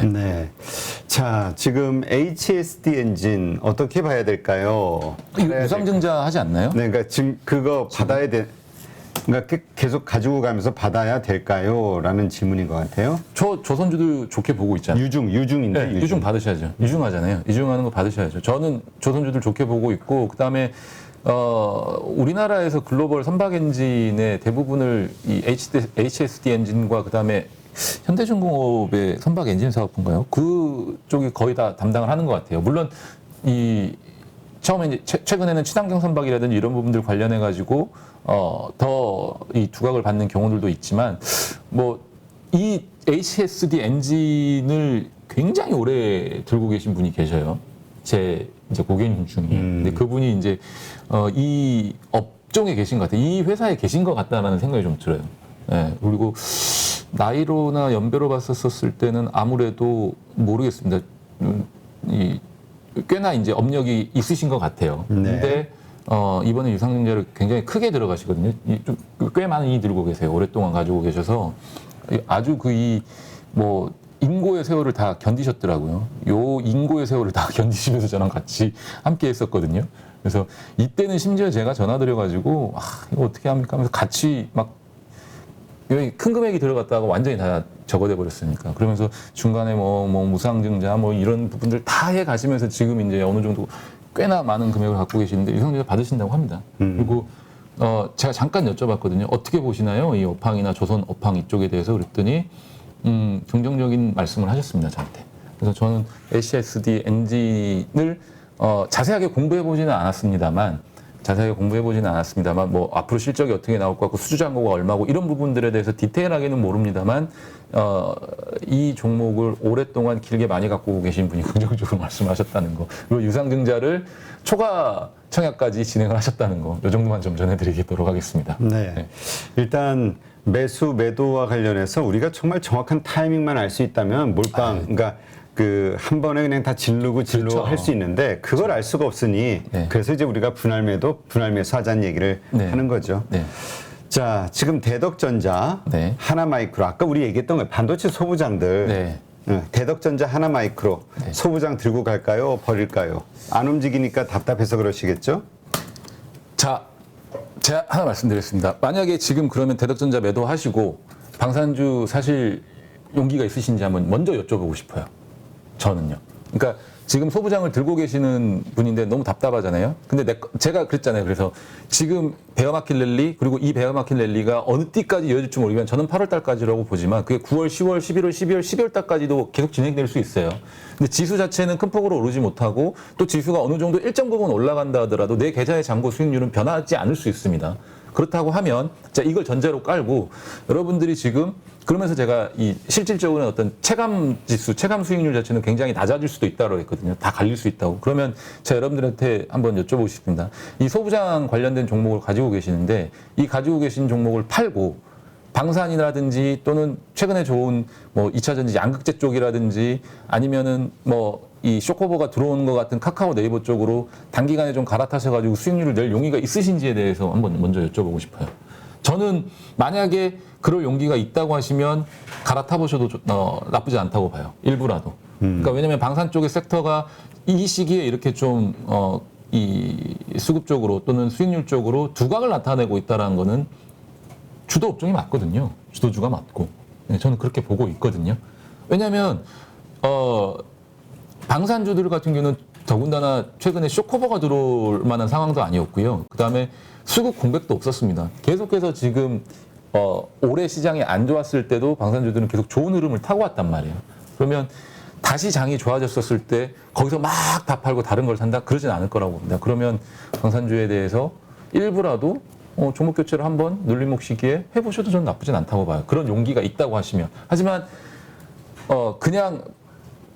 네. 자, 지금 HSD 엔진 어떻게 봐야 될까요? 이거 유상증자 하지 않나요? 네, 그러니까 지금 그거 받아야 돼. 그러니까 계속 가지고 가면서 받아야 될까요? 라는 질문인 것 같아요. 조선주도 좋게 보고 있잖아요. 유중인데. 네, 유중 받으셔야죠. 유중하잖아요. 유중하는 거 받으셔야죠. 저는 조선주들 좋게 보고 있고, 그 다음에 우리나라에서 글로벌 선박 엔진의 대부분을 이 HSD 엔진과 그 다음에 현대중공업의 선박 엔진 사업인가요? 그쪽이 거의 다 담당을 하는 것 같아요. 물론 처음에 이제 최근에는 친환경 선박이라든지 이런 부분들 관련해 가지고 더 이 두각을 받는 경우들도 있지만 뭐 이 HSD 엔진을 굉장히 오래 들고 계신 분이 계셔요. 제 이제 고객님 중에. 근데 그분이 이제 이 업종에 계신 것 같아요. 이 회사에 계신 것 같다라는 생각이 좀 들어요. 네, 그리고 나이로나 연배로 봤었을 때는 아무래도 모르겠습니다. 꽤나 이제 업력이 있으신 것 같아요. 네. 근데 이번에 유상증자를 굉장히 크게 들어가시거든요. 꽤 많이 들고 계세요. 오랫동안 가지고 계셔서 아주 뭐 인고의 세월을 다 견디셨더라고요. 요 인고의 세월을 다 견디시면서 저랑 같이 함께 했었거든요. 그래서 이때는 심지어 제가 전화드려가지고 이거 어떻게 합니까 하면서 같이 막 큰 금액이 들어갔다가 완전히 다 적어내 버렸으니까. 그러면서 중간에 뭐 무상증자 뭐 이런 부분들 다 해 가시면서 지금 이제 어느 정도 꽤나 많은 금액을 갖고 계시는데 유상증자 받으신다고 합니다. 그리고 제가 잠깐 여쭤봤거든요. 어떻게 보시나요? 이 업황이나 조선 업황 이쪽에 대해서 그랬더니 긍정적인 말씀을 하셨습니다. 저한테. 그래서 저는 HSD 엔진을 자세하게 공부해 보지는 않았습니다만 뭐 앞으로 실적이 어떻게 나올 것 같고 수주잔고가 얼마고 이런 부분들에 대해서 디테일하게는 모릅니다만 이 종목을 오랫동안 길게 많이 갖고 계신 분이 긍정적으로 말씀하셨다는 거, 그리고 유상증자를 초과 청약까지 진행을 하셨다는 거, 이 정도만 좀 전해드리도록 하겠습니다. 네. 네. 일단 매도와 관련해서 우리가 정말 정확한 타이밍만 알 수 있다면 몰빵, 그러니까 한 번에 그냥 다 질르고 그렇죠. 할 수 있는데 그걸 알 수가 없으니 네. 그래서 이제 우리가 분할 매수 하자는 얘기를 네. 하는 거죠. 네. 자, 지금 대덕전자, 네. 하나마이크로, 아까 우리 얘기했던 거예요. 반도체 소부장들. 네. 대덕전자, 하나마이크로 네. 소부장 들고 갈까요? 버릴까요? 안 움직이니까 답답해서 그러시겠죠? 자, 제가 하나 말씀드리겠습니다. 만약에 지금 그러면 대덕전자 매도하시고 방산주 사실 용기가 있으신지 한번 먼저 여쭤보고 싶어요. 저는요. 그러니까 지금 소부장을 들고 계시는 분인데 너무 답답하잖아요. 근데 제가 그랬잖아요. 그래서 지금 베어마켓 랠리, 그리고 이 베어마켓 랠리가 어느 때까지 이어질지 모르겠지만 저는 8월 달까지라고 보지만 그게 9월, 10월, 11월, 12월, 12월 달까지도 계속 진행될 수 있어요. 근데 지수 자체는 큰 폭으로 오르지 못하고 또 지수가 어느 정도 일정 부분 올라간다 하더라도 내 계좌의 잔고 수익률은 변하지 않을 수 있습니다. 그렇다고 하면 자, 이걸 전제로 깔고 여러분들이 지금 그러면서 제가 이 실질적으로는 어떤 체감 지수, 체감 수익률 자체는 굉장히 낮아질 수도 있다고 했거든요. 다 갈릴 수 있다고. 그러면 제가 여러분들한테 한번 여쭤보고 싶습니다. 이 소부장 관련된 종목을 가지고 계시는데 이 가지고 계신 종목을 팔고 방산이라든지 또는 최근에 좋은 뭐 2차 전지 양극재 쪽이라든지 아니면은 뭐 이 쇼커버가 들어오는 것 같은 카카오 네이버 쪽으로 단기간에 좀 갈아타셔가지고 수익률을 낼 용의가 있으신지에 대해서 한번 먼저 여쭤보고 싶어요. 저는 만약에 그럴 용기가 있다고 하시면 갈아타 보셔도 나쁘지 않다고 봐요. 일부라도. 그러니까 왜냐하면 방산 쪽의 섹터가 이 시기에 이렇게 좀 이 수급 쪽으로 또는 수익률 쪽으로 두각을 나타내고 있다는 거는 주도 업종이 맞거든요. 주도주가 맞고. 네, 저는 그렇게 보고 있거든요. 왜냐하면 방산주들 같은 경우는 더군다나 최근에 쇼커버가 들어올 만한 상황도 아니었고요. 그 다음에 수급 공백도 없었습니다. 계속해서 지금 올해 시장이 안 좋았을 때도 방산주들은 계속 좋은 흐름을 타고 왔단 말이에요. 그러면 다시 장이 좋아졌었을 때 거기서 막 다 팔고 다른 걸 산다? 그러진 않을 거라고 봅니다. 그러면 방산주에 대해서 일부라도 종목 교체를 한번 눌림목 시기에 해보셔도 저는 나쁘진 않다고 봐요. 그런 용기가 있다고 하시면. 하지만 그냥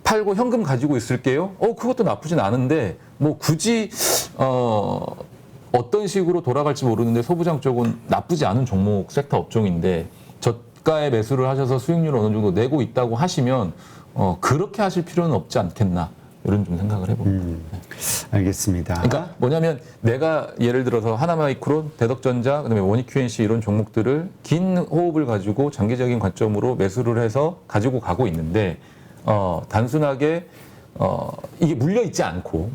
팔고 현금 가지고 있을게요. 그것도 나쁘진 않은데 뭐 굳이 어떤 식으로 돌아갈지 모르는데 소부장 쪽은 나쁘지 않은 종목 섹터 업종인데 저가에 매수를 하셔서 수익률을 어느 정도 내고 있다고 하시면 그렇게 하실 필요는 없지 않겠나 이런 좀 생각을 해봅니다. 알겠습니다. 그러니까 뭐냐면 내가 예를 들어서 하나마이크론, 대덕전자, 그다음에 원익 QNC 이런 종목들을 긴 호흡을 가지고 장기적인 관점으로 매수를 해서 가지고 가고 있는데 단순하게 이게 물려 있지 않고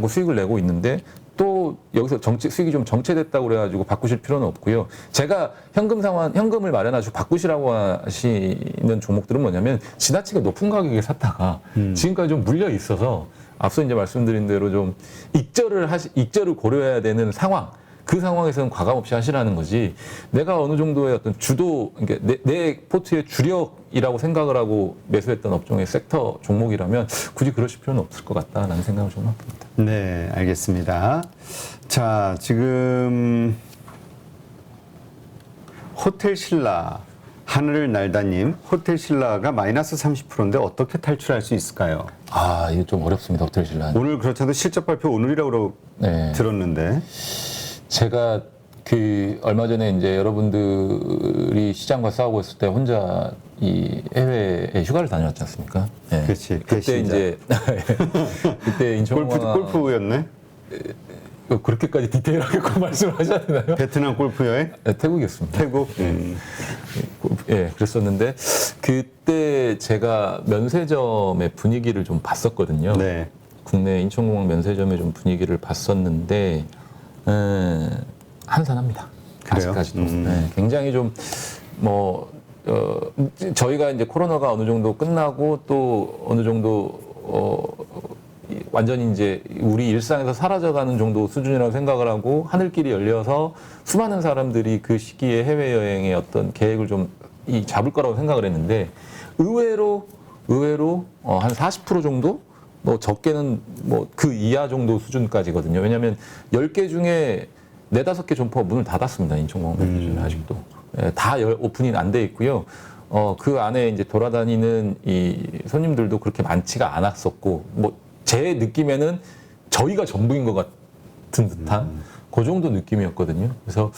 수익을 내고 있는데 또 여기서 수익이 좀 정체됐다고 그래가지고 바꾸실 필요는 없고요. 제가 현금을 마련하시고 바꾸시라고 하시는 종목들은 뭐냐면 지나치게 높은 가격에 샀다가 지금까지 좀 물려 있어서 앞서 이제 말씀드린 대로 좀 익절을 고려해야 되는 상황. 그 상황에서는 과감 없이 하시라는 거지. 내가 어느 정도의 어떤 그러니까 내 포트의 주력이라고 생각을 하고 매수했던 업종의 섹터 종목이라면 굳이 그러실 필요는 없을 것 같다라는 생각을 좀 합니다. 네, 알겠습니다. 자, 지금 호텔 신라 하늘을 날다님, 호텔 신라가 마이너스 30%인데 어떻게 탈출할 수 있을까요? 이거 좀 어렵습니다. 호텔 신라. 오늘 그렇잖아도 실적 발표 오늘이라고 네. 들었는데. 제가 얼마 전에 이제 여러분들이 시장과 싸우고 있을 때 혼자 이 해외에 휴가를 다녀왔지 않습니까? 네. 그렇지. 그때 이제 그때 인천공항 골프였네. 그렇게까지 디테일하게 꼭 말씀을 하셔야 되나요? 베트남 골프 여행? 네, 태국이었습니다. 태국. 예, 그랬었는데 그때 제가 면세점의 분위기를 좀 봤었거든요. 네. 국내 인천공항 면세점의 좀 분위기를 봤었는데 한산합니다. 그래요? 아직까지도. 네, 굉장히 좀 저희가 이제 코로나가 어느 정도 끝나고 또 어느 정도 완전히 이제 우리 일상에서 사라져가는 정도 수준이라고 생각을 하고 하늘길이 열려서 수많은 사람들이 그 시기에 해외여행의 어떤 계획을 좀 잡을 거라고 생각을 했는데 의외로 한 40% 정도? 적게는 그 이하 정도 수준까지거든요. 왜냐하면 10개 중에 4, 5개 점포가 문을 닫았습니다. 인천공항 면세점이 아직도. 예, 다 오픈이 안 돼 있고요. 그 안에 이제 돌아다니는 이 손님들도 그렇게 많지가 않았었고, 제 느낌에는 저희가 전부인 것 같은 듯한 그 정도 느낌이었거든요. 그래서,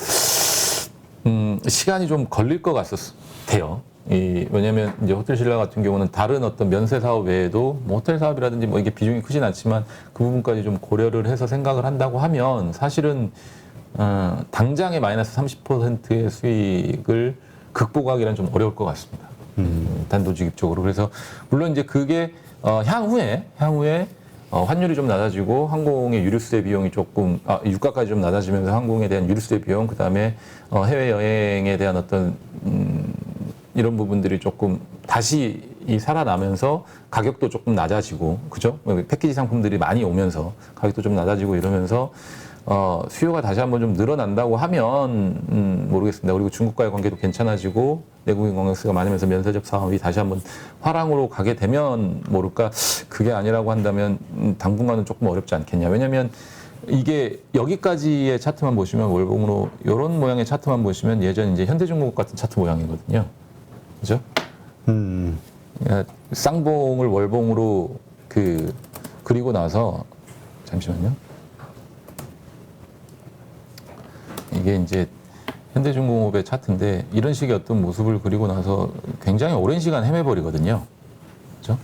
시간이 좀 걸릴 것 같아요. 왜냐면 이제 호텔 신라 같은 경우는 다른 어떤 면세 사업 외에도 호텔 사업이라든지 이게 비중이 크진 않지만 그 부분까지 좀 고려를 해서 생각을 한다고 하면 사실은 당장의 마이너스 30%의 수익을 극복하기는 좀 어려울 것 같습니다. 단도직입적으로. 그래서 물론 이제 그게 향후에 환율이 좀 낮아지고 항공의 유류세 비용이 조금 유가까지 좀 낮아지면서 항공에 대한 유류세 비용, 그다음에 해외 여행에 대한 어떤 이런 부분들이 조금 다시 살아나면서 가격도 조금 낮아지고, 그죠? 패키지 상품들이 많이 오면서 가격도 좀 낮아지고 이러면서 수요가 다시 한번 좀 늘어난다고 하면 모르겠습니다. 그리고 중국과의 관계도 괜찮아지고 내국인 관광수가 많으면서 면세점 사업이 다시 한번 화랑으로 가게 되면 모를까. 그게 아니라고 한다면 당분간은 조금 어렵지 않겠냐. 왜냐하면 이게 여기까지의 차트만 보시면 월봉으로 이런 모양의 차트만 보시면 예전 이제 현대중공업 같은 차트 모양이거든요. 그죠? 쌍봉을 월봉으로 그리고 나서 잠시만요. 이게 이제 현대중공업의 차트인데 이런 식의 어떤 모습을 그리고 나서 굉장히 오랜 시간 헤매버리거든요. 그죠?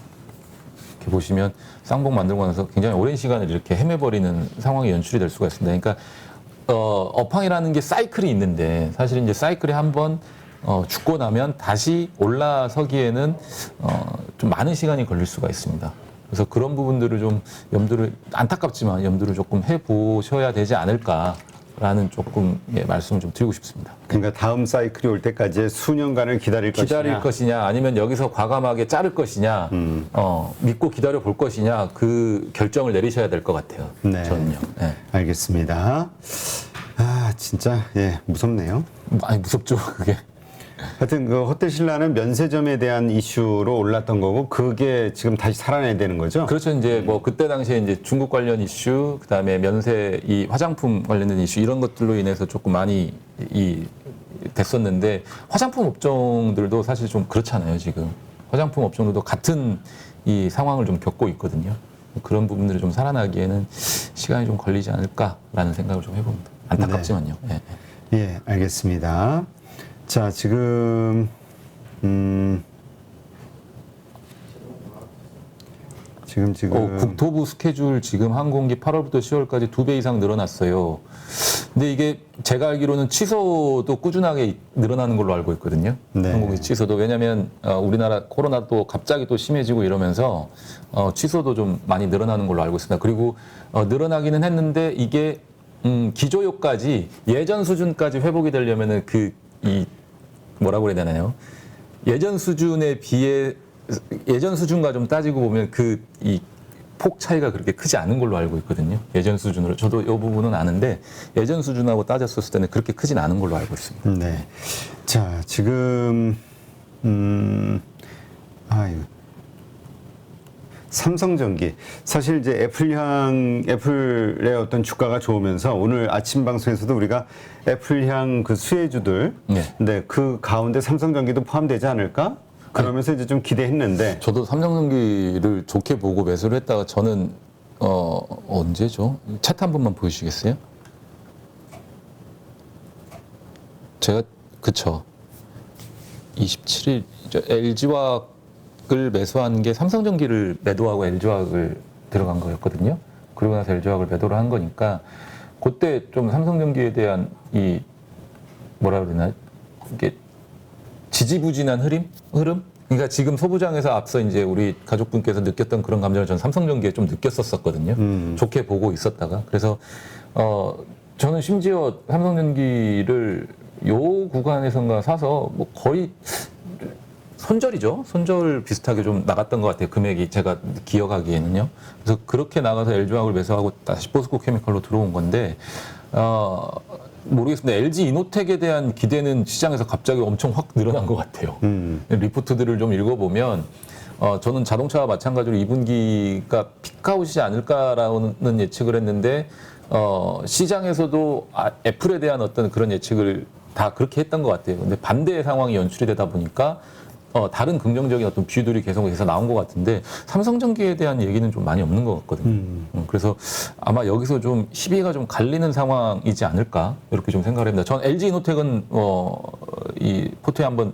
이렇게 보시면 쌍봉 만들고 나서 굉장히 오랜 시간을 이렇게 헤매버리는 상황이 연출이 될 수가 있습니다. 그러니까 업황이라는 게 사이클이 있는데 사실 이제 사이클이 한번 죽고 나면 다시 올라서기에는 좀 많은 시간이 걸릴 수가 있습니다. 그래서 그런 부분들을 좀 안타깝지만 염두를 조금 해보셔야 되지 않을까라는 조금 말씀을 좀 드리고 싶습니다. 그러니까 다음 사이클이 올 때까지 수년간을 기다릴 것이냐 아니면 여기서 과감하게 자를 것이냐 믿고 기다려 볼 것이냐 그 결정을 내리셔야 될 것 같아요. 네. 저는요. 네. 알겠습니다. 진짜 무섭네요. 아니 무섭죠 그게. 하여튼 그 호텔 신라는 면세점에 대한 이슈로 올랐던 거고 그게 지금 다시 살아나야 되는 거죠? 그렇죠. 이제 그때 당시에 이제 중국 관련 이슈, 그다음에 면세 이 화장품 관련된 이슈 이런 것들로 인해서 조금 많이 됐었는데 화장품 업종들도 사실 좀 그렇잖아요. 지금 화장품 업종들도 같은 이 상황을 좀 겪고 있거든요. 그런 부분들이 좀 살아나기에는 시간이 좀 걸리지 않을까라는 생각을 좀 해봅니다. 안타깝지만요. 네. 예, 알겠습니다. 자, 지금 국토부 스케줄 지금 항공기 8월부터 10월까지 2배 이상 늘어났어요. 근데 이게 제가 알기로는 취소도 꾸준하게 늘어나는 걸로 알고 있거든요. 네. 항공기 취소도. 왜냐하면 우리나라 코로나 또 갑자기 또 심해지고 이러면서 취소도 좀 많이 늘어나는 걸로 알고 있습니다. 그리고 늘어나기는 했는데 이게 기조효까지 예전 수준까지 회복이 되려면은 뭐라고 그래야 되나요? 예전 수준에 비해 예전 수준과 좀 따지고 보면 이 폭 차이가 그렇게 크지 않은 걸로 알고 있거든요. 예전 수준으로. 저도 이 부분은 아는데 예전 수준하고 따졌을 때는 그렇게 크진 않은 걸로 알고 있습니다. 네. 자, 지금 삼성전기 사실 이제 애플의 어떤 주가가 좋으면서 오늘 아침 방송에서도 우리가 애플향 그 수혜주들, 네, 그 가운데 삼성전기도 포함되지 않을까? 그러면서 이제 좀 기대했는데 저도 삼성전기를 좋게 보고 매수를 했다가 저는 언제죠? 차트 한 번만 보여주시겠어요? 제가 그쵸 27일 LG화학을 매수하는 게 삼성전기를 매도하고 LG화학을 들어간 거였거든요. 그리고 나서 LG화학을 매도를 한 거니까 그때 좀 삼성전기에 대한 이 뭐라 그러나 이게 지지부진한 흐름? 그러니까 지금 소부장에서 앞서 이제 우리 가족분께서 느꼈던 그런 감정을 전 삼성전기에 좀 느꼈었거든요. 좋게 보고 있었다가. 그래서, 저는 심지어 삼성전기를 요 구간에선가 사서 뭐 거의 손절이죠. 손절 비슷하게 좀 나갔던 것 같아요. 금액이 제가 기억하기에는요. 그래서 그렇게 나가서 LG화학을 매수하고 다시 포스코 케미컬로 들어온 건데, 모르겠습니다. LG 이노텍에 대한 기대는 시장에서 갑자기 엄청 확 늘어난 것 같아요. 리포트들을 좀 읽어보면 저는 자동차와 마찬가지로 2분기가 피크아웃이지 않을까라는 예측을 했는데 시장에서도 애플에 대한 어떤 그런 예측을 다 그렇게 했던 것 같아요. 근데 반대의 상황이 연출이 되다 보니까 다른 긍정적인 어떤 뷰들이 계속해서 나온 것 같은데 삼성전기에 대한 얘기는 좀 많이 없는 것 같거든요. 그래서 아마 여기서 좀 시비가 좀 갈리는 상황이지 않을까 이렇게 좀 생각을 합니다. 전 LG 이노텍은 이 포트에 한번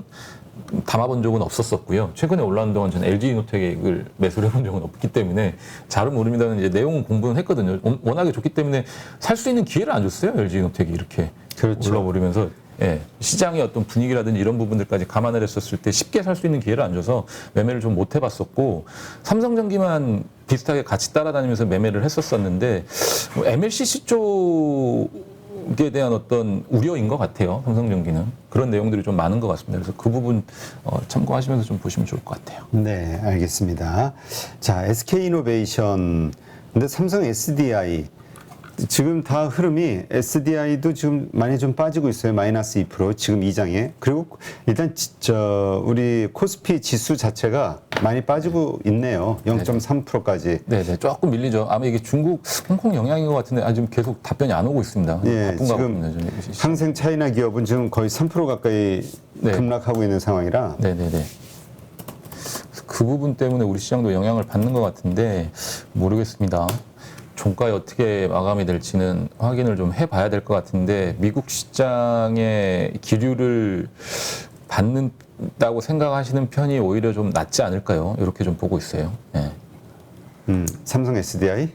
담아본 적은 없었었고요. 최근에 올라오는 동안 저는 LG 이노텍을 매수를 해본 적은 없기 때문에 잘은 모릅니다는 이제 내용은 공부는 했거든요. 워낙에 좋기 때문에 살 수 있는 기회를 안 줬어요. LG 이노텍이 이렇게 그렇죠. 올라버리면서. 예, 시장의 어떤 분위기라든지 이런 부분들까지 감안을 했었을 때 쉽게 살 수 있는 기회를 안 줘서 매매를 좀 못 해봤었고 삼성전기만 비슷하게 같이 따라다니면서 매매를 했었었는데 MLCC 쪽에 대한 어떤 우려인 것 같아요. 삼성전기는 그런 내용들이 좀 많은 것 같습니다. 그래서 그 부분 참고하시면서 좀 보시면 좋을 것 같아요. 네, 알겠습니다. 자, SK이노베이션 근데 삼성 SDI 지금 다 흐름이 SDI도 지금 많이 좀 빠지고 있어요. 마이너스 2% 지금 2장에. 그리고 일단 우리 코스피 지수 자체가 많이 빠지고 있네요. 0.3%까지. 네네, 조금 밀리죠. 아마 이게 중국, 홍콩 영향인 것 같은데 지금 계속 답변이 안 오고 있습니다. 예, 바쁜가 보군요. 지금 항생 차이나 기업은 지금 거의 3% 가까이 급락하고 있는 상황이라. 네네네. 그 부분 때문에 우리 시장도 영향을 받는 것 같은데 모르겠습니다. 종가에 어떻게 마감이 될지는 확인을 좀 해봐야 될 것 같은데 미국 시장의 기류를 받는다고 생각하시는 편이 오히려 좀 낫지 않을까요? 이렇게 좀 보고 있어요. 네. 삼성 SDI?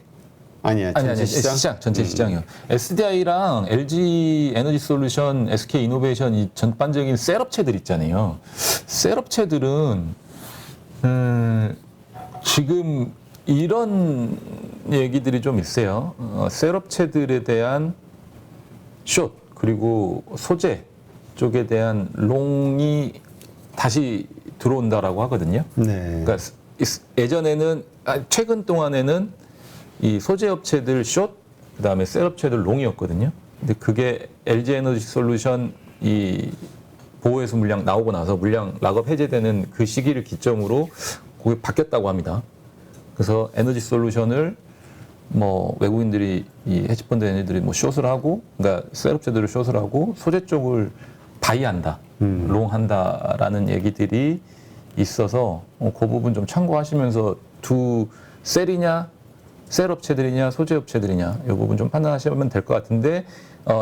아니야, 전체 시장? 전체 시장이요. SDI랑 LG 에너지 솔루션, SK 이노베이션 이 전반적인 셀업체들 있잖아요. 셀업체들은 지금 이런 얘기들이 좀 있어요. 셀업체들에 대한 숏 그리고 소재 쪽에 대한 롱이 다시 들어온다라고 하거든요. 네. 그러니까 예전에는 최근 동안에는 이 소재 업체들 숏 그다음에 셀업체들 롱이었거든요. 근데 그게 LG 에너지 솔루션 이 보호해수 물량 나오고 나서 물량 락업 해제되는 그 시기를 기점으로 그게 바뀌었다고 합니다. 그래서 에너지 솔루션을 뭐 외국인들이 이 헤지펀드 애니들이 뭐 숏을 하고, 그러니까 셀업체들을 숏을 하고 소재 쪽을 바이한다, 롱한다라는 얘기들이 있어서 그 부분 좀 참고하시면서 두 셀이냐, 셀업체들이냐, 소재업체들이냐 이 부분 좀 판단하시면 될 것 같은데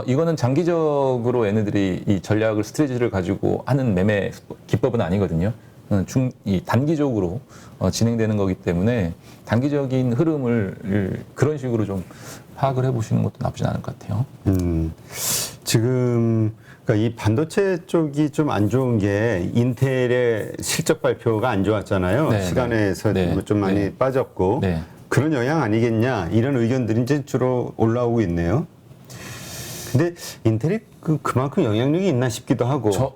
이거는 장기적으로 얘네들이 이 전략을 스트레지를 가지고 하는 매매 기법은 아니거든요. 이 단기적으로 진행되는 거기 때문에 단기적인 흐름을 그런 식으로 좀 파악을 해보시는 것도 나쁘지 않을 것 같아요. 지금 그러니까 이 반도체 쪽이 좀 안 좋은 게 인텔의 실적 발표가 안 좋았잖아요. 네, 시간에서 네, 좀 많이 네. 빠졌고 네. 그런 영향 아니겠냐 이런 의견들이 이제 주로 올라오고 있네요. 근데 인텔이 그만큼 영향력이 있나 싶기도 하고.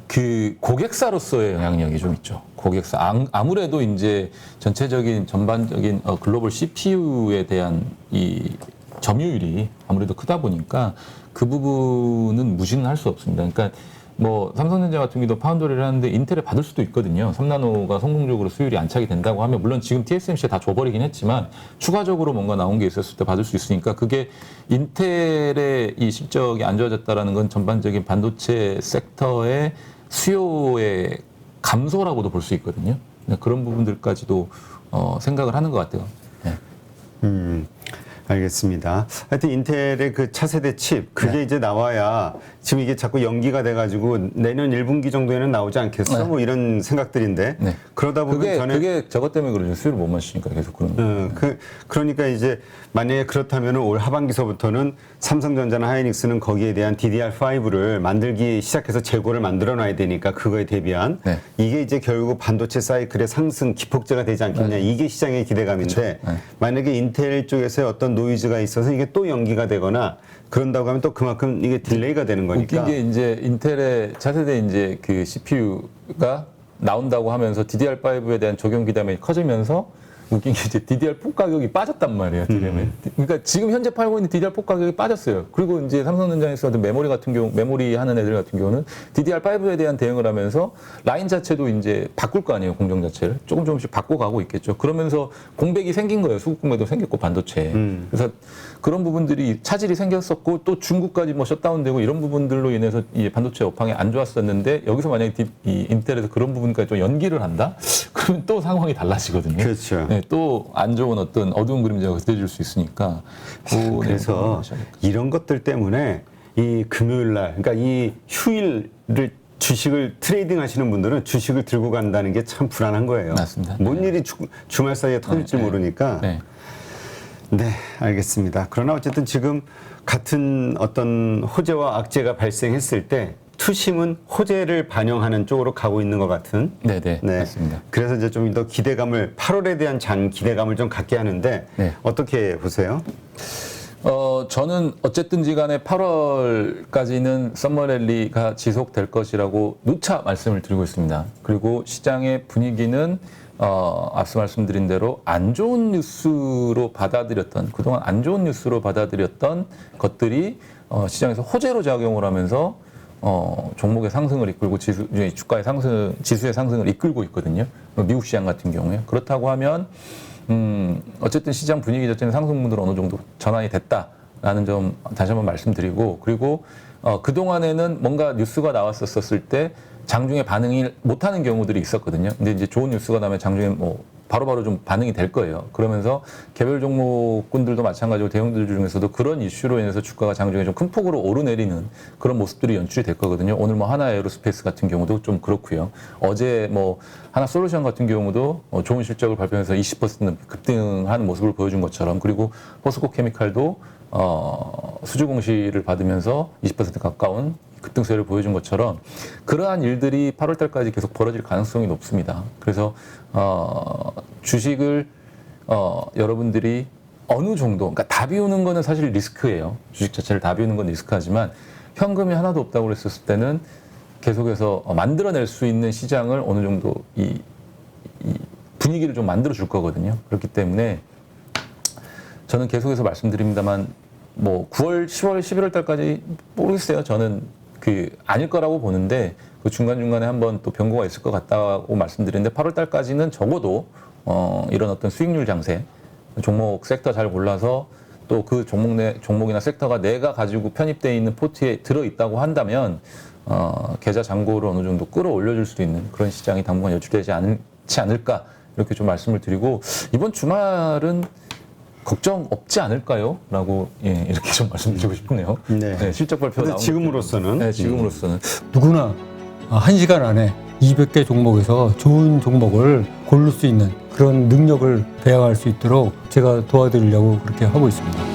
그 고객사로서의 영향력이 좀 있죠. 고객사. 아무래도 이제 전체적인 전반적인 글로벌 CPU에 대한 이 점유율이 아무래도 크다 보니까 그 부분은 무시는 할 수 없습니다. 그러니까 뭐 삼성전자 같은 경우도 파운더리를 하는데 인텔에 받을 수도 있거든요. 3나노가 성공적으로 수율이 안착이 된다고 하면 물론 지금 TSMC에 다 줘버리긴 했지만 추가적으로 뭔가 나온 게 있었을 때 받을 수 있으니까 그게 인텔의 이 실적이 안 좋아졌다라는 건 전반적인 반도체 섹터의 수요의 감소라고도 볼 수 있거든요. 그런 부분들까지도 생각을 하는 것 같아요. 네. 알겠습니다. 하여튼 인텔의 그 차세대 칩 그게 네. 이제 나와야 지금 이게 자꾸 연기가 돼가지고 내년 1분기 정도에는 나오지 않겠어? 네. 뭐 이런 생각들인데 네. 그러다 보면 그게 저것 때문에 그러죠. 수율을 못 맞추니까 계속 그런 거예요. 그러니까 이제 만약에 그렇다면 올 하반기서부터는 삼성전자나 하이닉스는 거기에 대한 DDR5를 만들기 시작해서 재고를 만들어 놔야 되니까 그거에 대비한 네. 이게 이제 결국 반도체 사이클의 상승 기폭제가 되지 않겠냐 이게 시장의 기대감인데 네. 만약에 인텔 쪽에서의 어떤 노이즈가 있어서 이게 또 연기가 되거나 그런다고 하면 또 그만큼 이게 딜레이가 되는 거니까. 웃긴 게 이제 인텔의 차세대 이제 그 CPU가 나온다고 하면서 DDR5에 대한 적용 기대감이 커지면서 웃긴 게 이제 DDR4 가격이 빠졌단 말이에요, DRAM에. 그러니까 지금 현재 팔고 있는 DDR4 가격이 빠졌어요. 그리고 이제 삼성전자에서도 메모리 같은 경우, 메모리 하는 애들 같은 경우는 DDR5에 대한 대응을 하면서 라인 자체도 이제 바꿀 거 아니에요, 공정 자체를. 조금씩 바꿔가고 있겠죠. 그러면서 공백이 생긴 거예요, 수급 공백도 생겼고, 반도체에. 그래서 그런 부분들이 차질이 생겼었고, 또 중국까지 뭐 셧다운되고 이런 부분들로 인해서 이 반도체 업황이 안 좋았었는데, 여기서 만약에 이 인텔에서 그런 부분까지 좀 연기를 한다? 그러면 또 상황이 달라지거든요. 그렇죠. 네, 또 안 좋은 어떤 어두운 그림자가 그려질 수 있으니까. 그래서 이런 것들 때문에 이 금요일 날, 그러니까 이 휴일을 주식을 트레이딩 하시는 분들은 주식을 들고 간다는 게 참 불안한 거예요. 맞습니다. 뭔 일이 주말 사이에 터질지 네. 모르니까. 네. 네, 알겠습니다. 그러나 어쨌든 지금 같은 어떤 호재와 악재가 발생했을 때 투심은 호재를 반영하는 쪽으로 가고 있는 것 같은. 네네. 맞습니다. 그래서 이제 좀 더 기대감을 8월에 대한 기대감을 좀 갖게 하는데 네. 어떻게 보세요? 저는 어쨌든지 간에 8월까지는 썸머랠리가 지속될 것이라고 누차 말씀을 드리고 있습니다. 그리고 시장의 분위기는 앞서 말씀드린 대로 안 좋은 뉴스로 받아들였던, 그동안 안 좋은 뉴스로 받아들였던 것들이 시장에서 호재로 작용을 하면서 종목의 상승을 이끌고 주가의 상승, 지수의 상승을 이끌고 있거든요. 미국 시장 같은 경우에. 그렇다고 하면 어쨌든 시장 분위기 자체는 상승분으로 어느 정도 전환이 됐다라는 점 다시 한번 말씀드리고, 그리고 그동안에는 뭔가 뉴스가 나왔었을 때 장중에 반응을 못하는 경우들이 있었거든요. 근데 이제 좋은 뉴스가 나면 장중에 뭐 바로바로 좀 반응이 될 거예요. 그러면서 개별 종목군들도 마찬가지로 대형들 중에서도 그런 이슈로 인해서 주가가 장중에 좀 큰 폭으로 오르내리는 그런 모습들이 연출이 될 거거든요. 오늘 뭐 하나 에어로스페이스 같은 경우도 좀 그렇고요. 어제 뭐 하나 솔루션 같은 경우도 좋은 실적을 발표해서 20% 급등하는 모습을 보여준 것처럼, 그리고 포스코 케미칼도 수주 공시를 받으면서 20% 가까운 급등세를 보여준 것처럼 그러한 일들이 8월 달까지 계속 벌어질 가능성이 높습니다. 그래서 주식을 여러분들이 어느 정도, 그러니까 다 비우는 거는 사실 리스크예요. 주식 자체를 다 비우는 건 리스크하지만 현금이 하나도 없다고 그랬을 때는 계속해서 만들어낼 수 있는 시장을 어느 정도 이 분위기를 좀 만들어 줄 거거든요. 그렇기 때문에 저는 계속해서 말씀드립니다만 뭐 9월, 10월, 11월 달까지 모르겠어요. 저는 아닐 거라고 보는데 그 중간중간에 한번 또 변고가 있을 것 같다고 말씀드리는데 8월 달까지는 적어도 이런 어떤 수익률 장세, 종목 섹터 잘 골라서 또 그 종목이나 섹터가 내가 가지고 편입되어 있는 포트에 들어있다고 한다면 계좌 잔고를 어느 정도 끌어올려줄 수 있는 그런 시장이 당분간 연출되지 않지 않을까 이렇게 좀 말씀을 드리고, 이번 주말은 걱정 없지 않을까요? 라고 이렇게 좀 말씀드리고 싶네요. 네. 실적 발표 나오는 지금으로서는 네, 지금으로서는 누구나 1시간 안에 200개 종목에서 좋은 종목을 고를 수 있는 그런 능력을 배양할 수 있도록 제가 도와드리려고 그렇게 하고 있습니다.